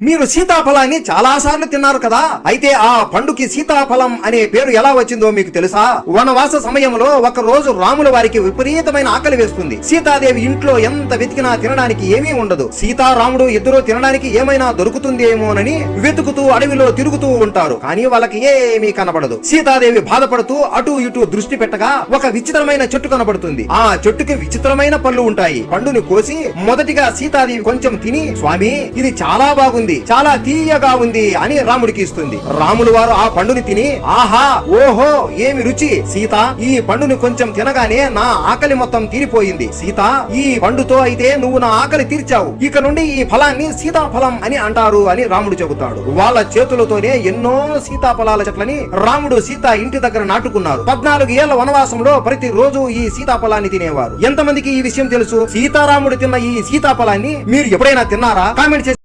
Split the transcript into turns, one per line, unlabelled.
మీరు సీతాఫలాన్ని చాలా సార్లు తిన్నారు కదా. అయితే ఆ పండుకి సీతాఫలం అనే పేరు ఎలా వచ్చిందో మీకు తెలుసా? వనవాస సమయంలో ఒక రోజు రాముల వారికి విపరీతమైన ఆకలి వేస్తుంది. సీతాదేవి ఇంట్లో ఎంత వెతికినా తినడానికి ఏమీ ఉండదు. సీతారాముడు ఇద్దరు తినడానికి ఏమైనా దొరుకుతుందేమోనని వెతుకుతూ అడవిలో తిరుగుతూ ఉంటారు. కానీ వాళ్ళకి ఏమీ కనబడదు. సీతాదేవి బాధపడుతూ అటు ఇటు దృష్టి పెట్టగా ఒక విచిత్రమైన చెట్టు కనబడుతుంది. ఆ చెట్టుకి విచిత్రమైన పళ్ళు ఉంటాయి. పండుని కోసి మొదటిగా సీతాదేవి కొంచెం తిని, స్వామి ఇది చాలా బాగుంది, చాలా తీయగా ఉంది అని రాముడికి ఇస్తుంది. రాములు వారు ఆ పండుని తిని, ఆహా ఓహో ఏమి రుచి, సీత ఈ పండుని కొంచెం తినగానే నా ఆకలి మొత్తం తీరిపోయింది. సీత ఈ పండుతో అయితే నువ్వు నా ఆకలి తీర్చావు. ఇక నుండి ఈ ఫలాన్ని సీతాఫలం అని అంటారు అని రాముడు చెబుతాడు. వాళ్ళ చేతులతోనే ఎన్నో సీతాఫలాల చెట్లని రాముడు సీత ఇంటి దగ్గర నాటుకున్నారు. 14 ఏళ్ల వనవాసంలో ప్రతి రోజు ఈ సీతాఫలాన్ని తినేవారు. ఎంతమందికి ఈ విషయం తెలుసు? సీతారాముడు తిన్న ఈ సీతాఫలాన్ని మీరు ఎప్పుడైనా తిన్నారా? కామెంట్ చేసి